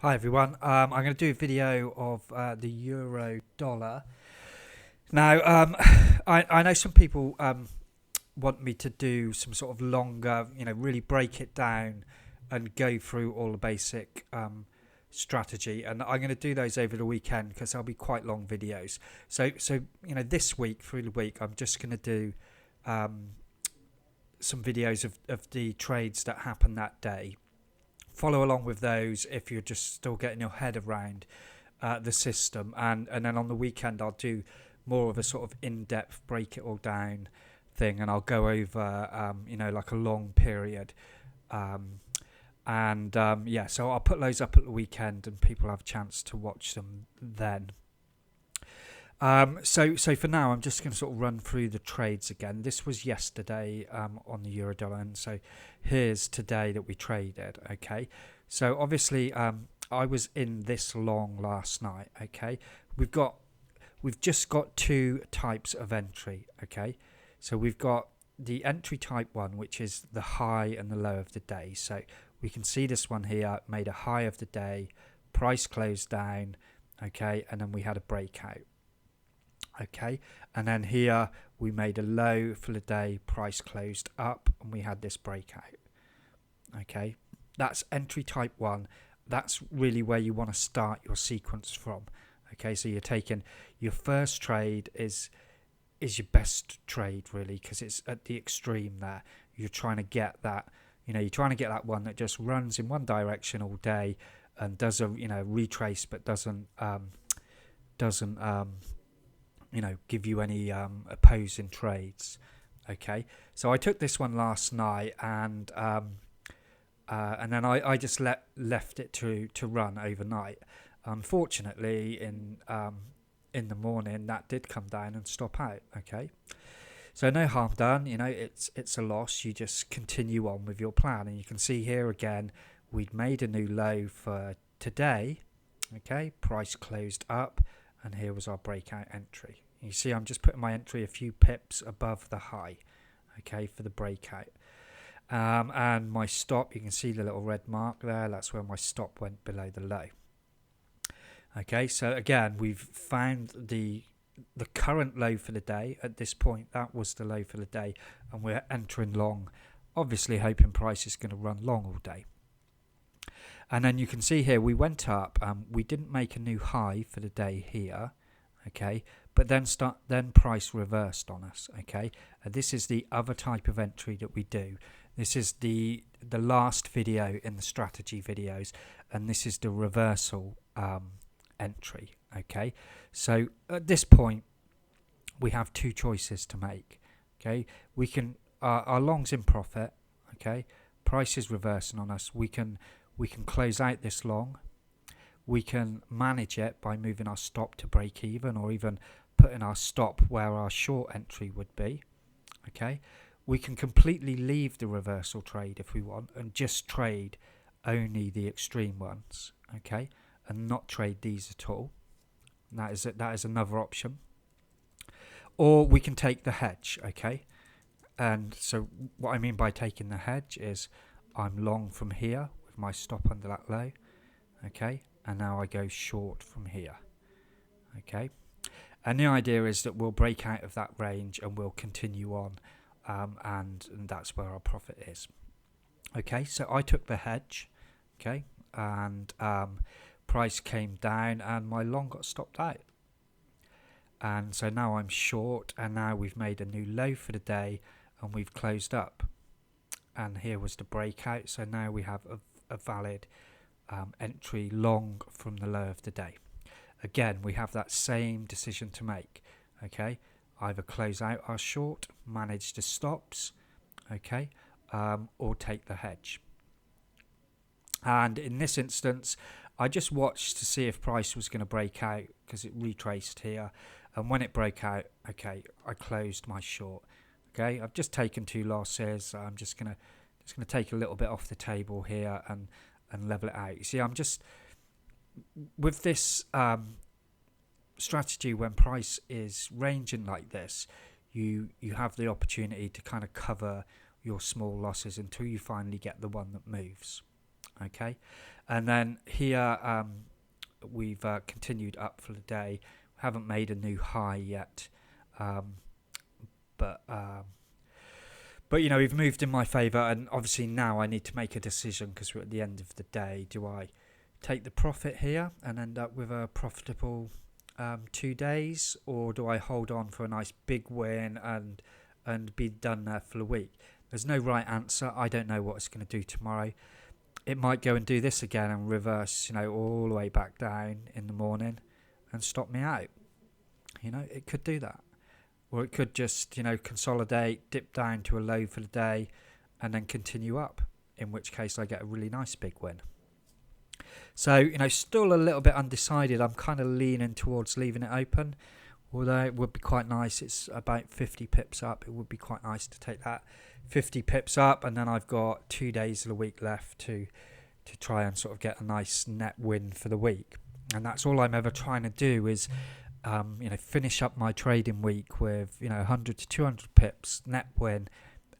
Hi everyone. I'm going to do a video of the euro dollar. Now, I know some people want me to do some sort of longer, really break it down and go through all the basic strategy. And I'm going to do those over the weekend because they'll be quite long videos. So this week, through the week, I'm just going to do some videos of the trades that happen that day. Follow along with those if you're just still getting your head around the system, and then on the weekend I'll do more of a sort of in-depth break it all down thing, and I'll go over like a long period, so I'll put those up at the weekend and people have a chance to watch them then. So for now, I'm just going to sort of run through the trades again. This was yesterday on the euro dollar, and so here's today that we traded. Okay, so obviously I was in this long last night. Okay, we've just got two types of entry. Okay, so we've got the entry type one, which is the high and the low of the day. So we can see this one here made a high of the day, price closed down. Okay, and then we had a breakout. Okay, and then here we made a low for the day, price closed up, and we had this breakout. Okay, that's entry type one. That's really where you want to start your sequence from. Okay, so you're taking your first trade is your best trade really, because it's at the extreme there. You're trying to get that, you're trying to get that one that just runs in one direction all day and does a retrace, but doesn't give you any opposing trades. Okay, so I took this one last night, and then I just left it to run overnight. Unfortunately, in the morning, that did come down and stop out. Okay, so no harm done. It's a loss. You just continue on with your plan, and you can see here again we'd made a new low for today. Okay, price closed up, and here was our breakout entry. You see I'm just putting my entry a few pips above the high, okay, for the breakout. And my stop, you can see the little red mark there, that's where my stop went below the low. Okay, so again, we've found the current low for the day. At this point, that was the low for the day, and we're entering long, obviously hoping price is going to run long all day. And then you can see here we went up, we didn't make a new high for the day here, okay, but then price reversed on us. Okay, this is the other type of entry that we do. This is the last video in the strategy videos, and this is the reversal entry. Okay, so at this point we have two choices to make. Okay, we can our long's in profit. Okay, price is reversing on us. We can close out this long. We can manage it by moving our stop to break even, or even putting our stop where our short entry would be. Okay, we can completely leave the reversal trade if we want and just trade only the extreme ones. Okay, and not trade these at all. And that is another option. Or we can take the hedge. Okay, and so what I mean by taking the hedge is I'm long from here with my stop under that low. Okay, and now I go short from here. Okay, and the idea is that we'll break out of that range and we'll continue on, and that's where our profit is. Okay, so I took the hedge. Okay, and price came down and my long got stopped out, and so now I'm short, and now we've made a new low for the day and we've closed up, and here was the breakout. So now we have a valid entry long from the low of the day. Again, we have that same decision to make. Okay, either close out our short, manage the stops, okay, or take the hedge. And in this instance, I just watched to see if price was going to break out, because it retraced here, and when it broke out, okay, I closed my short. Okay, I've just taken two losses. I'm just gonna take a little bit off the table here and level it out. You see, I'm just with this strategy. When price is ranging like this, you have the opportunity to kind of cover your small losses until you finally get the one that moves. Okay, and then here we've continued up for the day. We haven't made a new high yet, um, but you know, we've moved in my favour, and obviously now I need to make a decision because we're at the end of the day. Do I take the profit here and end up with a profitable 2 days, or do I hold on for a nice big win and be done there for the week? There's no right answer. I don't know what it's going to do tomorrow. It might go and do this again and reverse, you know, all the way back down in the morning and stop me out. You know, it could do that. Or it could just, you know, consolidate, dip down to a low for the day, and then continue up, in which case I get a really nice big win. So, you know, still a little bit undecided. I'm kind of leaning towards leaving it open, although it would be quite nice. It's about 50 pips up. It would be quite nice to take that 50 pips up, and then I've got 2 days of the week left to try and sort of get a nice net win for the week. And that's all I'm ever trying to do is you know, finish up my trading week with, you know, 100 to 200 pips net win,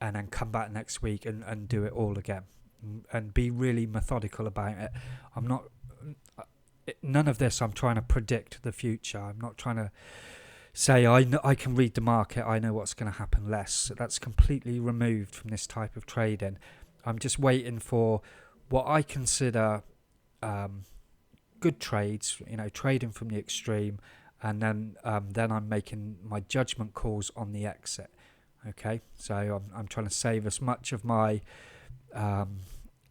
and then come back next week and do it all again, and be really methodical about it. I'm not, none of this I'm trying to predict the future. I'm not trying to say I can read the market, I know what's going to happen less. That's completely removed from this type of trading. I'm just waiting for what I consider good trades, you know, trading from the extreme, and then I'm making my judgment calls on the exit. Okay, so I'm trying to save as much of my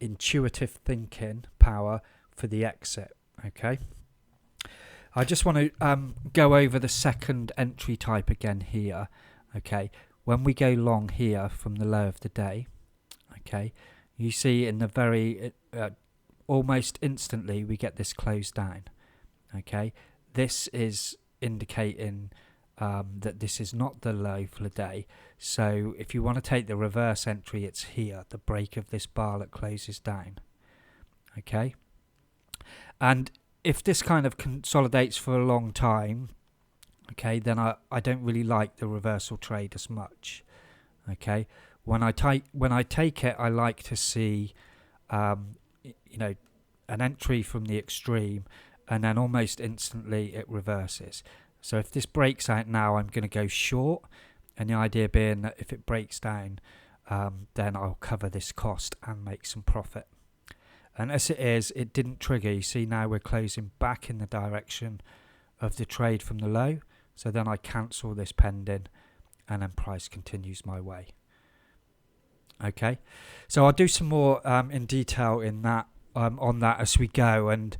intuitive thinking power for the exit. Okay, I just want to go over the second entry type again here. Okay, when we go long here from the low of the day, okay, you see in the very almost instantly we get this close down. Okay, this is indicating that this is not the low for the day. So if you want to take the reverse entry, it's here, the break of this bar that closes down. Okay, and if this kind of consolidates for a long time, okay, then I don't really like the reversal trade as much. Okay, when I take it, I like to see you know, an entry from the extreme, and then almost instantly it reverses. So if this breaks out now, I'm going to go short, and the idea being that if it breaks down, then I'll cover this cost and make some profit. And as it is, it didn't trigger. You see now we're closing back in the direction of the trade from the low, so then I cancel this pending, and then price continues my way. Okay, so I'll do some more in detail in that on that as we go, and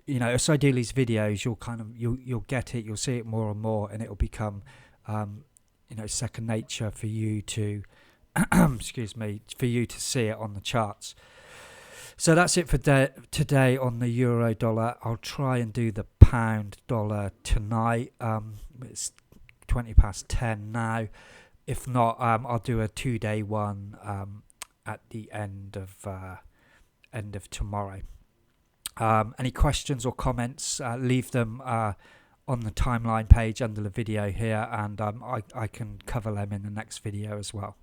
you know, as I do these videos, you'll get it, you'll see it more and more, and it'll become you know, second nature for you to excuse me, for you to see it on the charts. So that's it for today on the euro dollar. I'll try and do the pound dollar tonight. It's 20 past 10 now. If not, I'll do a 2-day one at the end of tomorrow. Any questions or comments, leave them on the timeline page under the video here, and I can cover them in the next video as well.